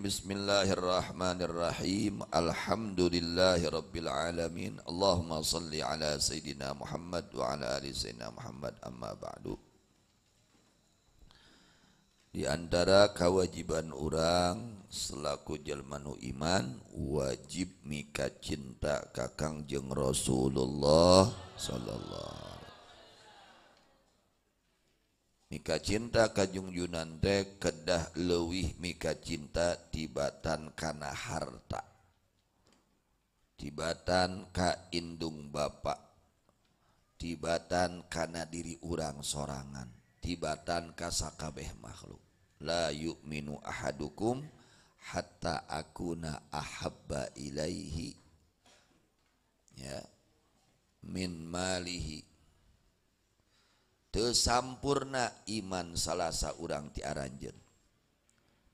Bismillahirrahmanirrahim. Bismillahirrahmanirrahim. Alhamdulillahirabbil alamin. Allahumma shalli ala sayidina Muhammad wa ala ali sayyidina Muhammad. Amma ba'du. Di antara kewajiban orang selaku jalma nu iman wajib mika cinta ka Kangjeng Rasulullah sallallahu. Mika cinta ka junjunan teh kedah leuwih mika cinta tibatan kana harta, tibatan ka indung bapa, tibatan kana diri urang sorangan, tibatan ka sakabeh makhluk. La yu'minu ahadukum hatta akuna ahabba ilaihi ya min malihi. Teu sampurna iman salasa urang ti aranjeun.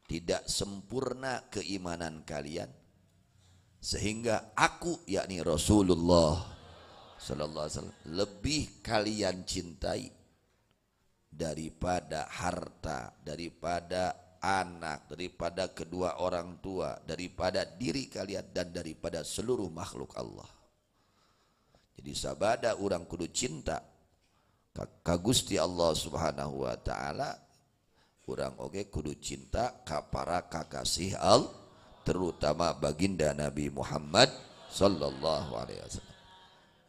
Tidak sempurna keimanan kalian sehingga aku yakni Rasulullah sallallahu alaihi wasallam lebih kalian cintai daripada harta, daripada anak, daripada kedua orang tua, daripada diri kalian dan daripada seluruh makhluk Allah. Jadi sabada urang kudu cinta ka Gusti Allah Subhanahu wa taala, urang oge kudu cinta ka para kakasih Allah, terutama baginda Nabi Muhammad sallallahu alaihi wasallam.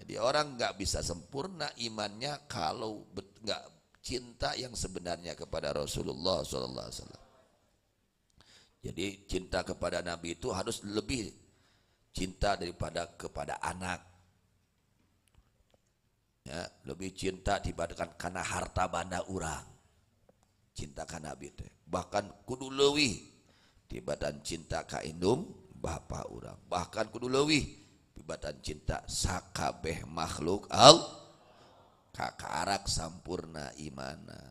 Jadi orang enggak bisa sempurna imannya kalau enggak cinta yang sebenarnya kepada Rasulullah sallallahu alaihi wasallam. Jadi cinta kepada Nabi itu harus lebih cinta daripada kepada anak. Ya, lebih cinta dibandingkan karena harta banda urang. Cinta ka Nabi teh bahkan kudu leuwih tibatan cinta ka indung bapa urang, bahkan kudu leuwih tibatan cinta sakabeh makhluk Allah. Kakarak sampurna imana.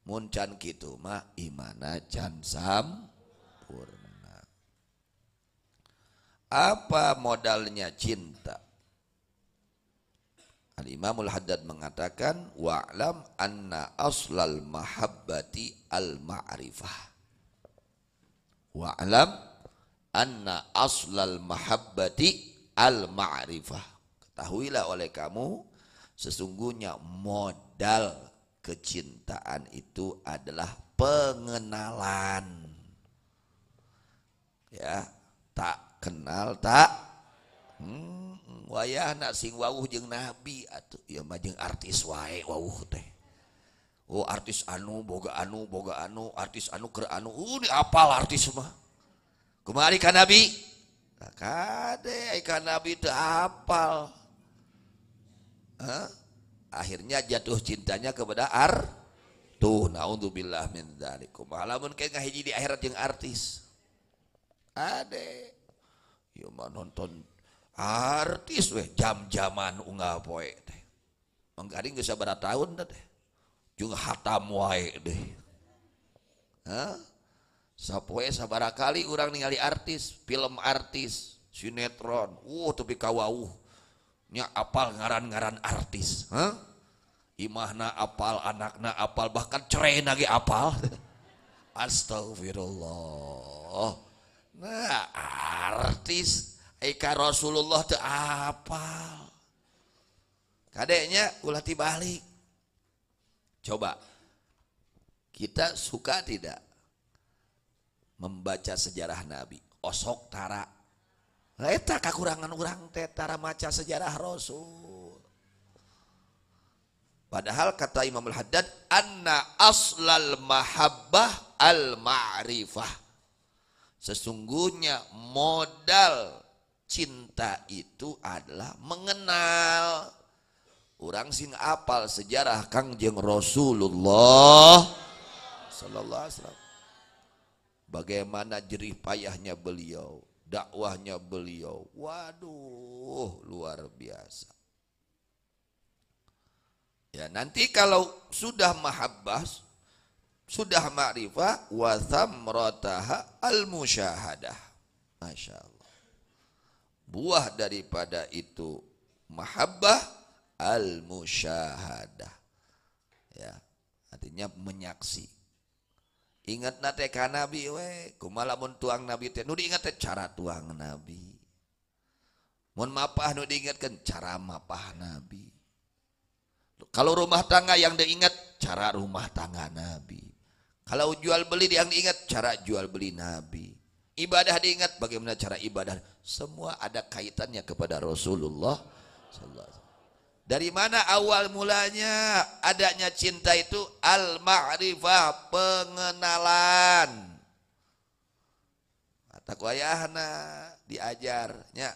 Mun can kitu mah imana can sampurna. Apa modalnya cinta? Al-Imamul Haddad mengatakan wa'lam anna aslal mahabbati al-ma'rifah. Wa'lam anna aslal mahabbati al-ma'rifah. Ketahuilah oleh kamu sesungguhnya modal kecintaan itu adalah pengenalan. Ya, tak kenal tak wayahna sing wawuh jeung Nabi atuh ieu mah jeung artis wae wawuh teh. Oh artis anu boga artis anu keur anu diapal artis mah. Kumaha ka Nabi? Kade ka Nabi teu apal. Akhirnya jatuh cintanya kepada tuh naudzubillah min dzalik. Kumaha lamun kayak ngahiji di akhirat jeung artis. Ade. Ieu mah nonton artis weh jam-jaman unggah poe teh. Mangkari geus sabaraha taun teh. Jeung hatam wae deh. Sapoe sabaraha kali urang ningali artis, film artis, sinetron. Tapi kawauh. Nya apal ngaran-ngaran artis. Imahna apal, anakna apal, bahkan cerena ge apal. Astagfirullah. Nah, artis Eka Rasulullah teu apal. Kadeknya ulah tibalik. Coba kita suka tidak membaca sejarah Nabi? Osok tara. Eta kakurangan urang teh tara maca sejarah Rasul. Padahal kata Imamul Haddad anna aslal mahabbah al ma'rifah. Sesungguhnya modal cinta itu adalah mengenal. Urang sing apal sejarah Kangjeng Rasulullah sallallahu alaihi wasallam. Bagaimana jerih payahnya beliau, dakwahnya beliau. Waduh, luar biasa. Ya, nanti kalau sudah mahabbah, sudah ma'rifah, wa thamrataha al-musyahadah. Masya Allah. Buah daripada itu mahabbah al-musyahadah. Ya, artinya menyaksi. Ingat nate ka nabi we, kumaha lamun tuang nabi teh nu diingat teh cara tuang nabi. Mun mapah nu diingatkeun cara mapah nabi. Kalau rumah tangga yang diingat cara rumah tangga nabi. Kalau jual beli yang diingat cara jual beli nabi. Ibadah diingat bagaimana cara ibadah. Semua ada kaitannya kepada Rasulullah sallallahu alaihi wasallam. Dari mana awal mulanya adanya cinta itu? Al-ma'rifah, pengenalan. Kata kuayahna diajarnya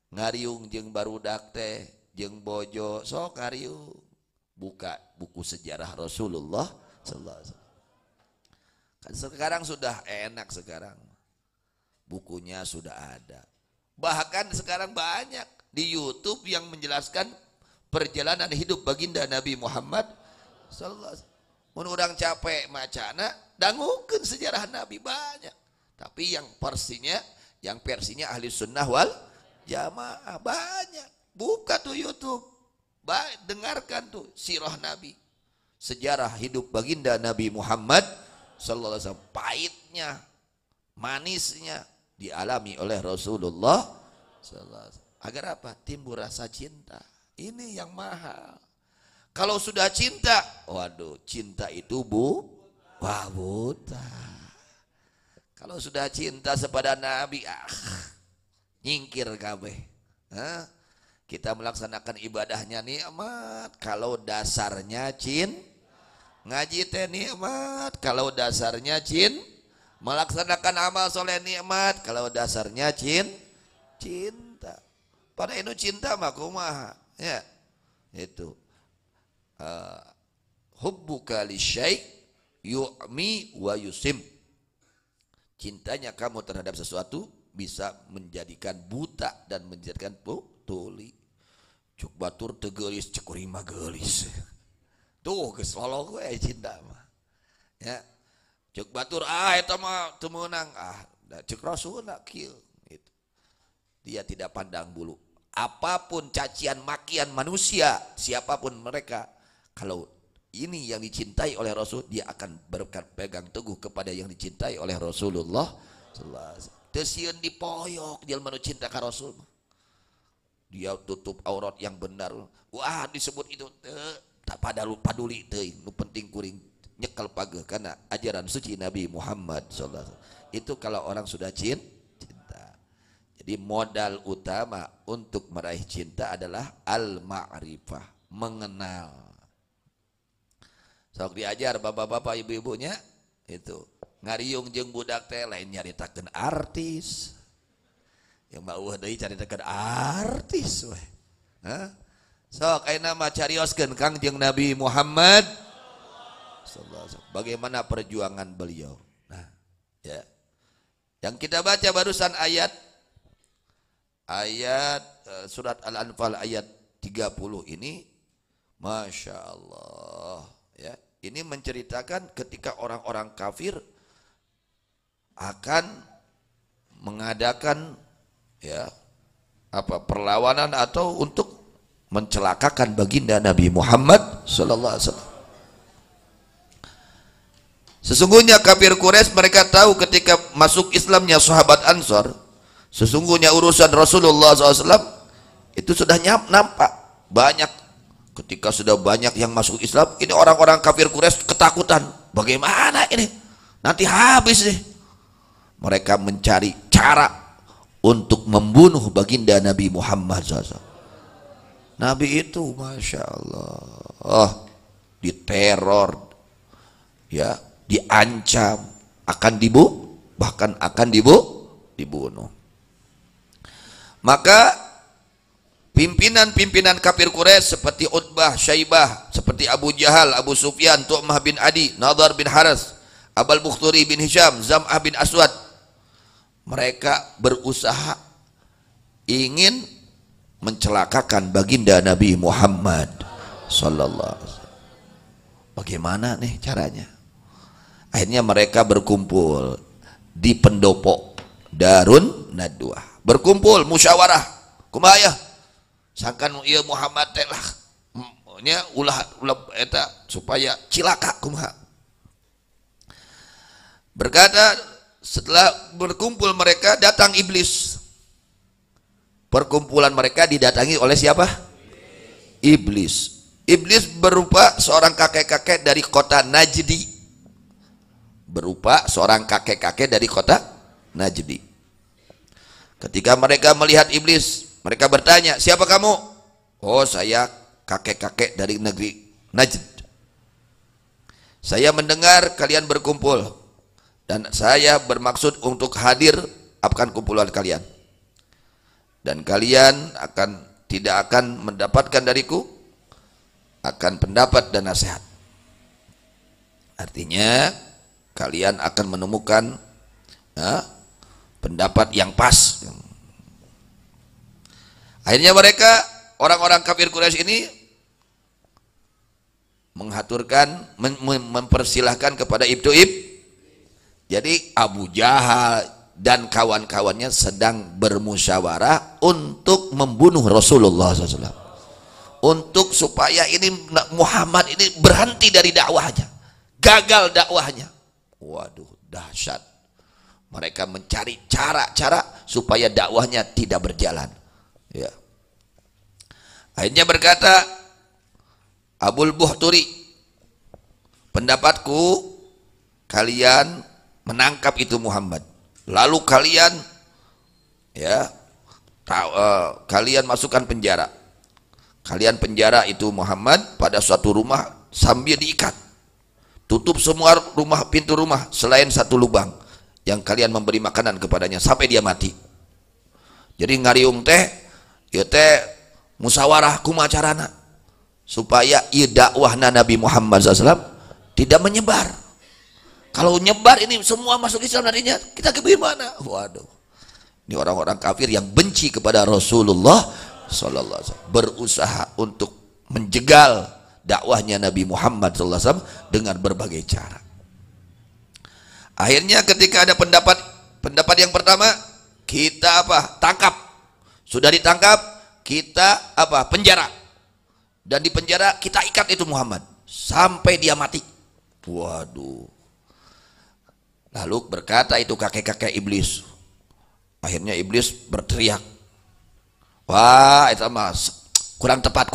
ngariung jeung barudak teh jeung bojo sok ngariung. Buka buku sejarah Rasulullah sallallahu alaihi wasallam. Kan sekarang sudah enak sekarang. Bukunya sudah ada. Bahkan sekarang banyak di YouTube yang menjelaskan perjalanan hidup baginda Nabi Muhammad sallallahu alaihi wasallam. Mun urang capek macana dangukeun sejarah Nabi banyak. Tapi yang versinya ahli sunnah wal jamaah banyak. Buka tuh YouTube. Dengarkan tuh sirah Nabi. Sejarah hidup baginda Nabi Muhammad sallallahu alaihi wasallam. Pahitnya, manisnya dialami oleh Rasulullah sallallahu alaihi wasallam. Agar apa? Timbul rasa cinta. Ini yang mahal. Kalau sudah cinta, waduh, cinta itu buta. Kalau sudah cinta kepada Nabi, nyingkir kabeh. Kita melaksanakan ibadahnya nikmat. Kalau dasarnya ngaji teh nikmat. Kalau dasarnya melaksanakan amal soleh nikmat. Kalau dasarnya cinta. Pada itu cinta mah kumaha. Ya, itu hubbuka lisyai' yu'mi wa yusim. Cintanya kamu terhadap sesuatu bisa menjadikan buta dan menjadikan tuli. Cuk batur teu geulis cek kuring mah geulis. Tuh geus lolog we cinta mah. Ya. Cuk batur eta mah teu meunang cek rasulna kieu gitu. Dia tidak pandang bulu. Apapun cacian makian manusia, siapapun mereka, kalau ini yang dicintai oleh Rasul, dia akan berpegang teguh kepada yang dicintai oleh Rasulullah sallallahu alaihi wasallam. Teu sieun dipoyok jelema nu cinta ka Rasul. Dia tutup aurat yang benar. Wah, disebut itu tak paduli teuing, nu penting kuring nyekel pageuh kana ajaran suci Nabi Muhammad sallallahu alaihi wasallam. Itu kalau orang sudah cinta. Jadi modal utama untuk meraih cinta adalah al-ma'rifah, mengenal. Sok diajar bapak-bapak ibu-ibunya itu. Ngariung jeung budak teh lain nyaritakeun artis. Yang mauh deui caritakeun artis we. Sok ayeuna mah carioskeun Kang jeung Nabi Muhammad sallallahu alaihi wasallam. Bagaimana perjuangan beliau. Nah, ya. Yang kita baca barusan ayat surat Al-Anfal ayat 30 ini, Masya Allah ya, ini menceritakan ketika orang-orang kafir akan mengadakan ya perlawanan atau untuk mencelakakan baginda Nabi Muhammad sallallahu alaihi wasallam. Sesungguhnya kafir Quraisy mereka tahu ketika masuk Islamnya sahabat Ansor, sesungguhnya urusan Rasulullah SAW itu sudah nampak banyak. Ketika sudah banyak yang masuk Islam, ini orang-orang kafir Quraisy ketakutan. Bagaimana ini? Nanti habis nih. Mereka mencari cara untuk membunuh baginda Nabi Muhammad SAW. Nabi itu Masya Allah diteror, ya, diancam, bahkan akan dibunuh. Maka pimpinan-pimpinan kafir Quraisy seperti Utbah, Syaibah, seperti Abu Jahal, Abu Sufyan, Tu'mah bin Adi, Nadhar bin Haras, Abul Bukhturi bin Hisham, Zam'ah bin Aswad, mereka berusaha ingin mencelakakan baginda Nabi Muhammad sallallahu alaihi wasallam. Bagaimana nih caranya? Akhirnya mereka berkumpul di pendopo Darun Nadwah. Berkumpul musyawarah kumaha ya sangkan ieu Muhammad teh lah nya ulah eta supaya cilaka kumaha. Berkata, setelah berkumpul mereka, datang iblis. Perkumpulan mereka didatangi oleh siapa? Iblis. Iblis berupa seorang kakek-kakek dari kota Najdi. Berupa seorang kakek-kakek dari kota Najdi. Ketika mereka melihat iblis, mereka bertanya, siapa kamu? Oh, saya kakek-kakek dari negeri Najd. Saya mendengar kalian berkumpul dan saya bermaksud untuk hadir akan kumpulan kalian. Dan kalian tidak akan mendapatkan dariku akan pendapat dan nasihat. Artinya kalian akan menemukan pendapat yang pas. Akhirnya mereka, orang-orang kafir Quraisy ini menghaturkan, mempersilahkan kepada Jadi Abu Jahal dan kawan-kawannya sedang bermusyawarah untuk membunuh Rasulullah SAW, untuk supaya ini Muhammad ini berhenti dari dakwahnya, gagal dakwahnya. Waduh, dahsyat. Mereka mencari cara-cara supaya dakwahnya tidak berjalan. Ya. Akhirnya berkata Abul Buhturi, pendapatku kalian menangkap itu Muhammad. Lalu kalian kalian masukkan penjara. Kalian penjara itu Muhammad pada suatu rumah sambil diikat. Tutup semua rumah, pintu rumah selain satu lubang yang kalian memberi makanan kepadanya sampai dia mati. Jadi ngariung teh ya teh musyawarah kumacarana supaya dakwahna Nabi Muhammad SAW tidak menyebar. Kalau nyebar ini semua masuk Islam nantinya, kita ke mana? Waduh, ini orang-orang kafir yang benci kepada Rasulullah Sallallahu Alaihi Wasallam berusaha untuk menjegal dakwahnya Nabi Muhammad Sallallahu Alaihi Wasallam dengan berbagai cara. Akhirnya ketika ada pendapat yang pertama, kita tangkap. Sudah ditangkap, kita penjara. Dan di penjara kita ikat itu Muhammad sampai dia mati. Waduh. Lalu berkata itu kakek-kakek iblis. Akhirnya iblis berteriak, wah itu mas kurang tepat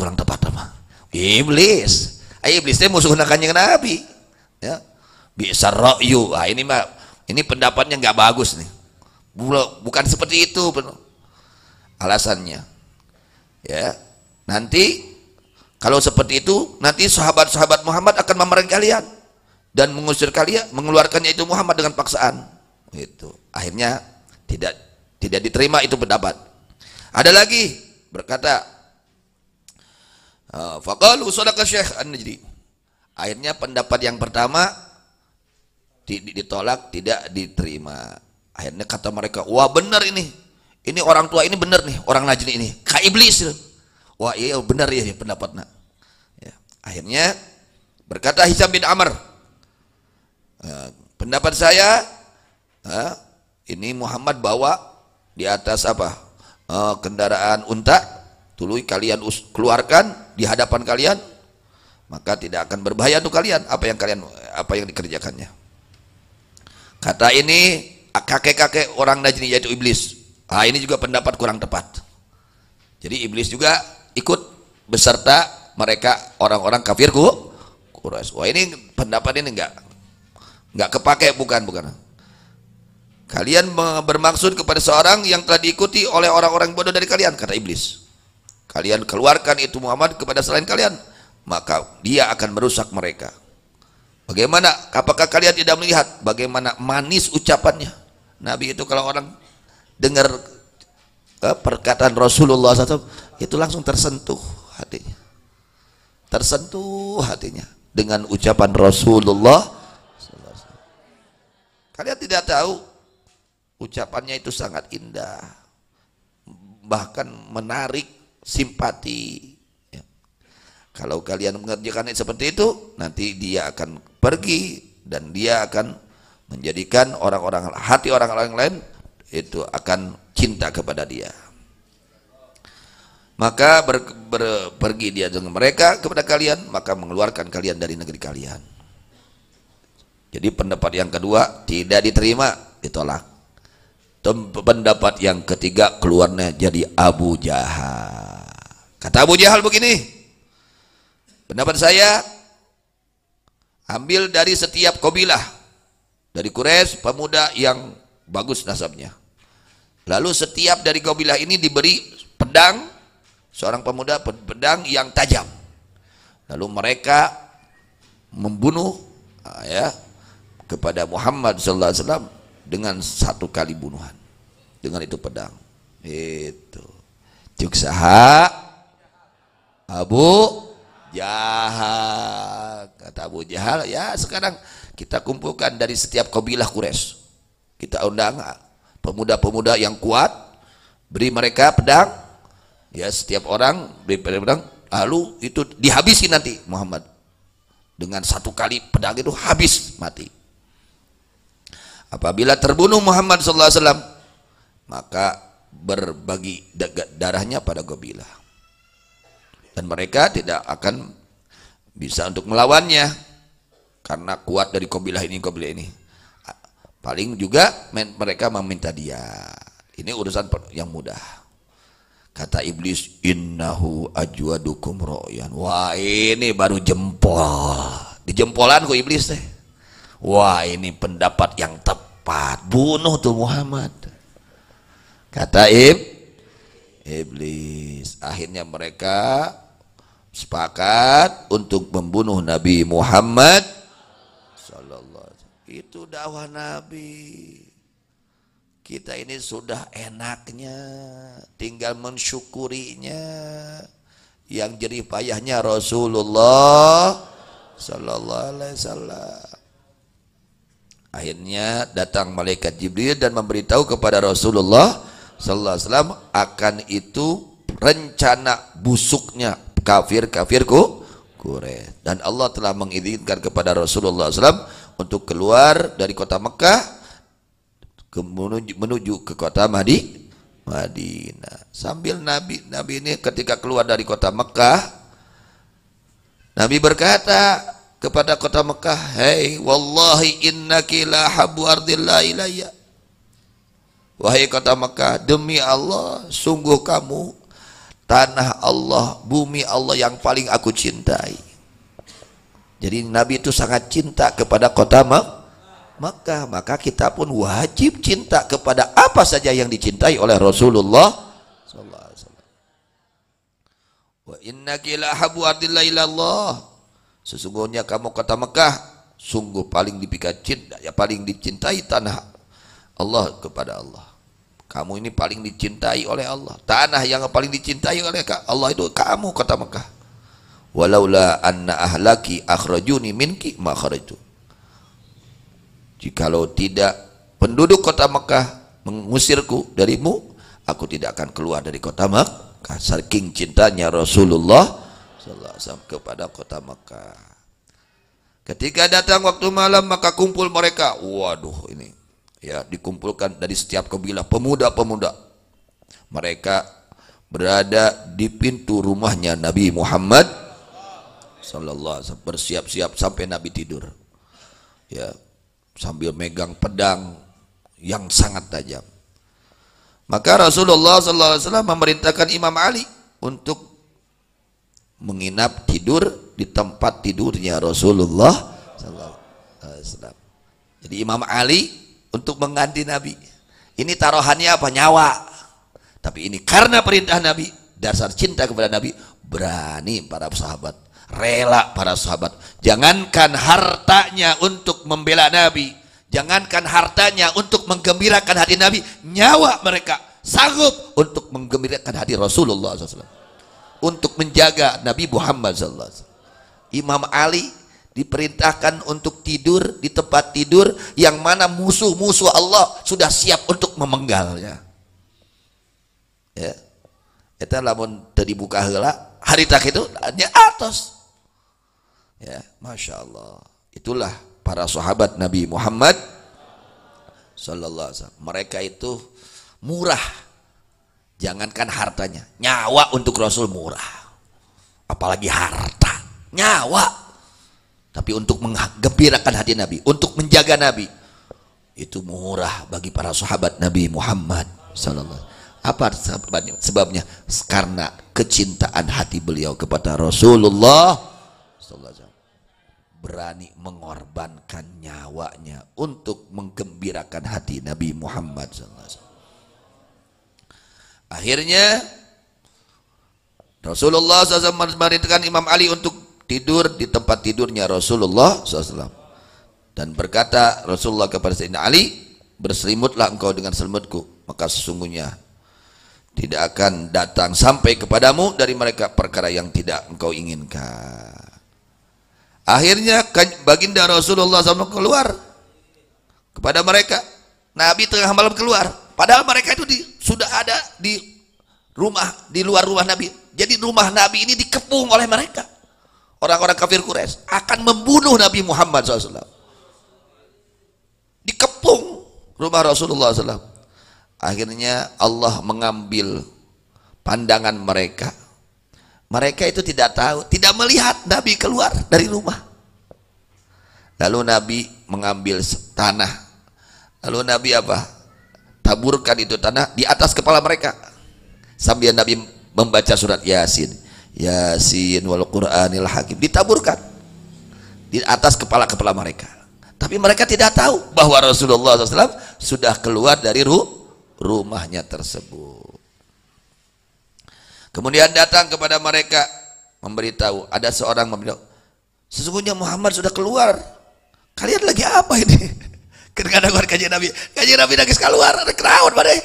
mah. Iblis itu musuh Kanjeng Nabi. Ya. Bisa ra'yu. Ini pendapatnya nggak bagus nih. Bukan seperti itu alasannya. Ya. Nanti kalau seperti itu, nanti sahabat-sahabat Muhammad akan memerangi kalian dan mengusir kalian, mengeluarkannya itu Muhammad dengan paksaan. Itu akhirnya tidak diterima itu pendapat. Ada lagi berkata, faqalu sadaqa Syekh An-Najdi. Akhirnya pendapat yang pertama ditolak, tidak diterima. Akhirnya kata mereka, wah benar ini orang tua ini benar nih, orang Najdi ini ka iblis. Wah iya benar ya pendapatnya. Ya. Akhirnya berkata Hisam bin Amr, pendapat saya ini Muhammad bawa di atas kendaraan unta, tuluy kalian keluarkan di hadapan kalian, maka tidak akan berbahaya untuk kalian apa yang dikerjakannya. Kata ini kakek-kakek orang Najdi yaitu iblis. Ini juga pendapat kurang tepat. Jadi iblis juga ikut beserta mereka orang-orang kafir Quraisy. Wah ini pendapat ini enggak kepake, bukan. Kalian bermaksud kepada seorang yang telah diikuti oleh orang-orang bodoh dari kalian, kata iblis. Kalian keluarkan itu Muhammad kepada selain kalian, maka dia akan merusak mereka. Bagaimana? Apakah kalian tidak melihat bagaimana manis ucapannya? Nabi itu kalau orang dengar perkataan Rasulullah SAW itu langsung tersentuh hatinya dengan ucapan Rasulullah. Kalian tidak tahu ucapannya itu sangat indah, bahkan menarik simpati. Kalau kalian mengerjakan seperti itu, nanti dia akan pergi dan dia akan menjadikan hati orang-orang lain itu akan cinta kepada dia. Maka pergi dia dengan mereka kepada kalian, maka mengeluarkan kalian dari negeri kalian. Jadi pendapat yang kedua tidak diterima, ditolak. Pendapat yang ketiga keluarnya jadi Abu Jahal. Kata Abu Jahal begini, pendapat saya, ambil dari setiap kabilah, dari Quraisy pemuda yang bagus nasabnya. Lalu setiap dari kabilah ini diberi pedang, seorang pemuda pedang yang tajam. Lalu mereka membunuh kepada Muhammad sallallahu alaihi wasallam dengan satu kali bunuhan, dengan itu pedang. Itu cuk saha Abu Jahal. Kata Abu Jahal, ya sekarang kita kumpulkan dari setiap kabilah Quraisy, kita undang pemuda-pemuda yang kuat, beri mereka pedang, ya setiap orang beri pedang, lalu itu dihabisi nanti Muhammad dengan satu kali pedang itu habis mati. Apabila terbunuh Muhammad sallallahu alaihi wasallam, maka berbagi darahnya pada kabilah, dan mereka tidak akan bisa untuk melawannya karena kuat dari kabilah ini paling juga mereka meminta dia. Ini urusan yang mudah. Kata iblis, innahu ajwadukum ro'yan. Wah, ini baru jempol, dijempolan ku iblis teh. Wah, ini pendapat yang tepat, bunuh tuh Muhammad. Kata iblis. Akhirnya mereka sepakat untuk membunuh Nabi Muhammad sallallahu alaihi wasallam. Itu dakwah Nabi. Kita ini sudah enaknya, tinggal mensyukurinya. Yang jerih payahnya Rasulullah sallallahu alaihi wasallam. Akhirnya datang malaikat Jibril dan memberitahu kepada Rasulullah sallallahu alaihi wasallam akan itu rencana busuknya kafir-kafirku Quraisy, dan Allah telah mengizinkan kepada Rasulullah SAW untuk keluar dari kota Mekah menuju ke kota Madinah. Sambil Nabi ini ketika keluar dari kota Mekah, Nabi berkata kepada kota Mekah, "Hei wallahi innaki la habbu ardillah ilayya." Wahai kota Mekah, demi Allah sungguh kamu tanah Allah, bumi Allah yang paling aku cintai. Jadi Nabi itu sangat cinta kepada kota Mekah, maka kita pun wajib cinta kepada apa saja yang dicintai oleh Rasulullah sallallahu alaihi wasallam. Wa innaki la habbu ardillah ilallah. Sesungguhnya kamu kota Mekah sungguh paling paling dicintai tanah Allah kepada Allah. Kamu ini paling dicintai oleh Allah. Tanah yang paling dicintai oleh Allah itu kamu kota Mekah. Walaula anna ahlaki akhrajuni minki ma kharajtu. Jikalau tidak penduduk kota Mekah mengusirku darimu, aku tidak akan keluar dari kota Mekah. Saking cintanya Rasulullah sallallahu alaihi wasallam kepada kota Mekah. Ketika datang waktu malam, maka kumpul mereka. Waduh, ini ya, dikumpulkan dari setiap kabilah pemuda-pemuda. Mereka berada di pintu rumahnya Nabi Muhammad sallallahu alaihi wasallam, bersiap-siap sampai Nabi tidur. Ya, sambil megang pedang yang sangat tajam. Maka Rasulullah sallallahu alaihi wasallam memerintahkan Imam Ali untuk menginap tidur di tempat tidurnya Rasulullah sallallahu alaihi wasallam. Jadi Imam Ali untuk mengganti Nabi. Ini taruhannya apa? Nyawa. Tapi ini karena perintah Nabi, dasar cinta kepada Nabi, berani para sahabat, rela para sahabat. Jangankan hartanya untuk membela Nabi, jangankan hartanya untuk menggembirakan hati Nabi, nyawa mereka sanggup untuk menggembirakan hati Rasulullah SAW, untuk menjaga Nabi Muhammad SAW. Imam Ali diperintahkan untuk tidur di tempat tidur yang mana musuh-musuh Allah sudah siap untuk memenggalnya. Ya, kita lamun tadi buka heula hari tak itu hanya atas. Ya, masya Allah. Itulah para sahabat Nabi Muhammad sallallahu alaihi wasallam. Mereka itu murah. Jangankan hartanya, nyawa untuk Rasul murah. Apalagi harta, nyawa. Tapi untuk menggembirakan hati Nabi, untuk menjaga Nabi, itu murah bagi para sahabat Nabi Muhammad sallallahu. Apa sebabnya? Karena kecintaan hati beliau kepada Rasulullah sallallahu alaihi wasallam. Berani mengorbankan nyawanya untuk menggembirakan hati Nabi Muhammad sallallahu alaihi wasallam. Akhirnya Rasulullah SAW memerintahkan Imam Ali untuk tidur di tempat tidurnya Rasulullah SAW, dan berkata Rasulullah kepada Sayyidina Ali, berselimutlah engkau dengan selimutku, maka sesungguhnya tidak akan datang sampai kepadamu dari mereka perkara yang tidak engkau inginkan. Akhirnya baginda Rasulullah SAW keluar kepada mereka. Nabi tengah malam keluar, padahal mereka itu sudah ada di rumah, di luar rumah Nabi. Jadi rumah Nabi ini dikepung oleh mereka. Orang-orang kafir Quraisy akan membunuh Nabi Muhammad SAW. Dikepung rumah Rasulullah SAW. Akhirnya Allah mengambil pandangan mereka. Mereka itu tidak tahu, tidak melihat Nabi keluar dari rumah. Lalu Nabi mengambil tanah. Lalu Nabi apa? Taburkan itu tanah di atas kepala mereka. Sambil Nabi membaca surat Yasin. Yasin wal Qur'anil Hakim, ditaburkan di atas kepala-kepala mereka. Tapi mereka tidak tahu bahwa Rasulullah SAW sudah keluar dari rumahnya tersebut. Kemudian datang kepada mereka memberitahu, ada seorang memberitahu, sesungguhnya Muhammad sudah keluar. Kalian lagi apa ini? Kadang-kadang kajian Nabi nangis keluar, ada kerawat badai.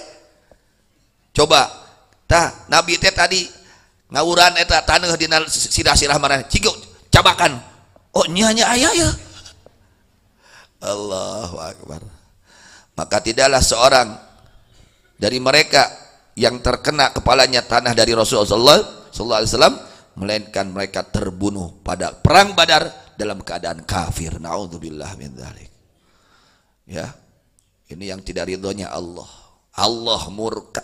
Coba, Nabi tadi ngawuran eta taneuh dina sirah-sirah marane cigo cabakan, oh nya aya ya. Allahu Akbar. Maka tidaklah seorang dari mereka yang terkena kepalanya tanah dari Rasulullah sallallahu alaihi wasallam melainkan mereka terbunuh pada perang Badar dalam keadaan kafir. Naudzubillah min dzalik. Ya, ini yang tidak ridhonya Allah. Allah murka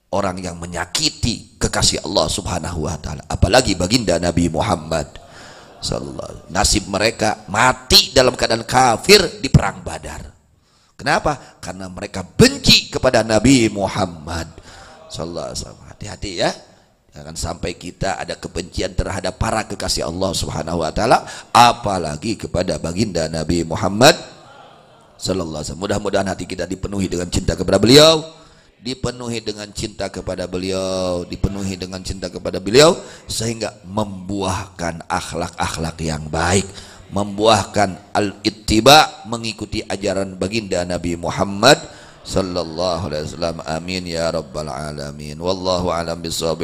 orang yang menyakiti kekasih Allah Subhanahu wa taala, apalagi baginda Nabi Muhammad sallallahu alaihi wasallam. Nasib mereka mati dalam keadaan kafir di perang Badar. Kenapa? Karena mereka benci kepada Nabi Muhammad sallallahu alaihi wasallam. Hati-hati ya, jangan sampai kita ada kebencian terhadap para kekasih Allah Subhanahu wa taala, apalagi kepada baginda Nabi Muhammad sallallahu alaihi wasallam. Mudah-mudahan hati kita dipenuhi dengan cinta kepada beliau, dipenuhi dengan cinta kepada beliau, dipenuhi dengan cinta kepada beliau, sehingga membuahkan akhlak-akhlak yang baik, membuahkan al-ittiba, mengikuti ajaran baginda Nabi Muhammad sallallahu alaihi wasallam. Amin ya rabbal alamin. Wallahu alam bisawab.